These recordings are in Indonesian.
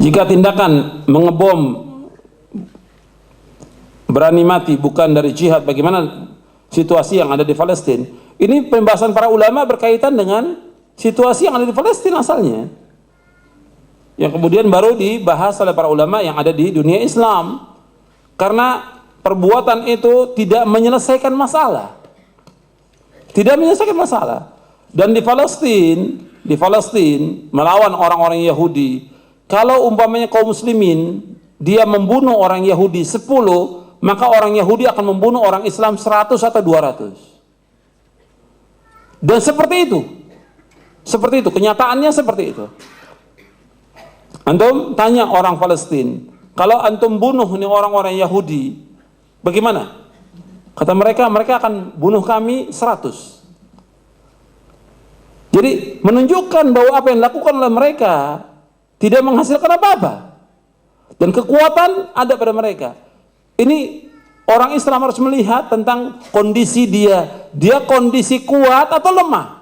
Jika tindakan mengebom berani mati bukan dari jihad, bagaimana situasi yang ada di Palestina? Ini pembahasan para ulama berkaitan dengan situasi yang ada di Palestina asalnya, yang kemudian baru dibahas oleh para ulama yang ada di dunia Islam. Karena perbuatan itu tidak menyelesaikan masalah, tidak menyelesaikan masalah. Dan di Palestina melawan orang-orang Yahudi, kalau umpamanya kaum muslimin dia membunuh orang Yahudi 10, maka orang Yahudi akan membunuh orang Islam 100 atau 200. Dan seperti itu kenyataannya seperti itu. Antum tanya orang Palestina, kalau antum bunuh ini orang-orang Yahudi, bagaimana? Kata mereka akan bunuh kami 100. Jadi menunjukkan bahwa apa yang dilakukan oleh mereka tidak menghasilkan apa-apa, dan kekuatan ada pada mereka. Ini orang Islam harus melihat tentang kondisi dia kondisi kuat atau lemah.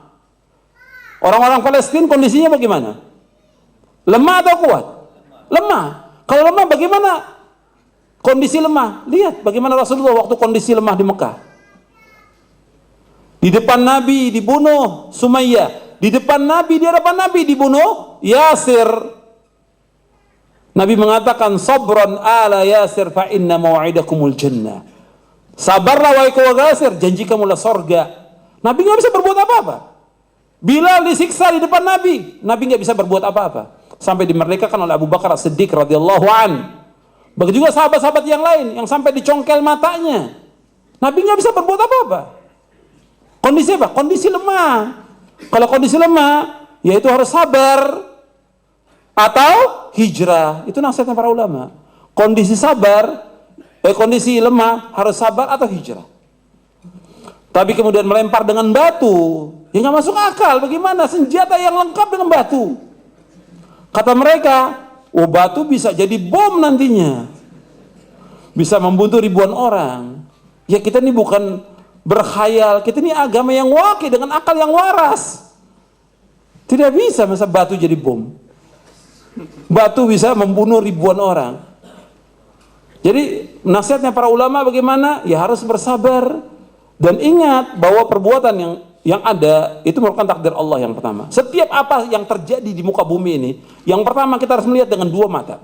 Orang-orang Palestina kondisinya bagaimana? Lemah atau kuat? Lemah. Kalau lemah bagaimana kondisi lemah? Lihat bagaimana Rasulullah waktu kondisi lemah di Mekah. Di depan Nabi dibunuh Sumayyah, di hadapan Nabi dibunuh Yasir. Nabi mengatakan, sabran ala Yasir fa inna mau'idakumul jannah. Sabarlah wahai keluarga Yasir, janji kamulah sorga. Nabi nggak bisa berbuat apa-apa. Bilal disiksa di depan Nabi nggak bisa berbuat apa-apa, sampai dimerdekakan oleh Abu Bakar As-Siddiq radhiyallahu an. Begitu juga sahabat-sahabat yang lain yang sampai dicongkel matanya. Nabi nggak bisa berbuat apa-apa. Kondisi apa? Kondisi lemah. Kalau kondisi lemah, yaitu harus sabar atau hijrah. Itu nasihatnya para ulama. Kondisi kondisi lemah harus sabar atau hijrah. Tapi kemudian melempar dengan batu, ya nggak masuk akal. Bagaimana senjata yang lengkap dengan batu? Kata mereka, oh batu bisa jadi bom nantinya, bisa membunuh ribuan orang. Ya kita ini bukan berkhayal, kita ini agama yang wakil dengan akal yang waras. Tidak bisa masa batu jadi bom. Batu bisa membunuh ribuan orang. Jadi nasihatnya para ulama bagaimana? Ya harus bersabar dan ingat bahwa perbuatan yang ada itu merupakan takdir Allah yang pertama. Setiap apa yang terjadi di muka bumi ini, yang pertama kita harus melihat dengan dua mata.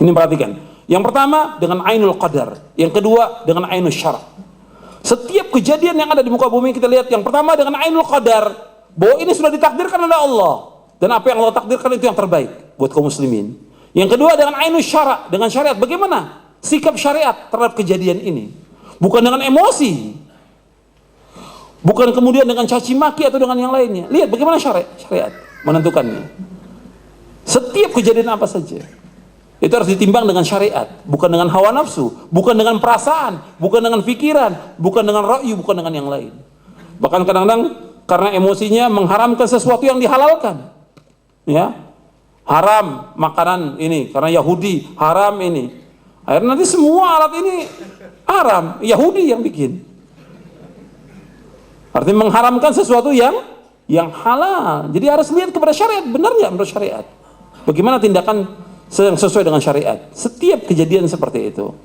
Ini perhatikan. Yang pertama dengan ainul qadar, yang kedua dengan ainul syara'. Setiap kejadian yang ada di muka bumi kita lihat yang pertama dengan ainul qadar, bahwa ini sudah ditakdirkan oleh Allah, dan apa yang Allah takdirkan itu yang terbaik buat kaum muslimin. Yang kedua dengan ainul syara', dengan syariat. Bagaimana sikap syariat terhadap kejadian ini? Bukan dengan emosi, bukan kemudian dengan caci maki atau dengan yang lainnya. Lihat bagaimana syariat menentukannya. Setiap kejadian apa saja itu harus ditimbang dengan syariat, bukan dengan hawa nafsu, bukan dengan perasaan, bukan dengan pikiran, bukan dengan ra'yu, bukan dengan yang lain. Bahkan kadang-kadang karena emosinya mengharamkan sesuatu yang dihalalkan. Ya, haram makanan ini karena Yahudi, haram ini. Akhirnya nanti semua alat ini haram, Yahudi yang bikin. Artinya mengharamkan sesuatu yang halal. Jadi harus lihat kepada syariat, benar nggak menurut syariat? Bagaimana tindakan sesuai dengan syariat? Setiap kejadian seperti itu.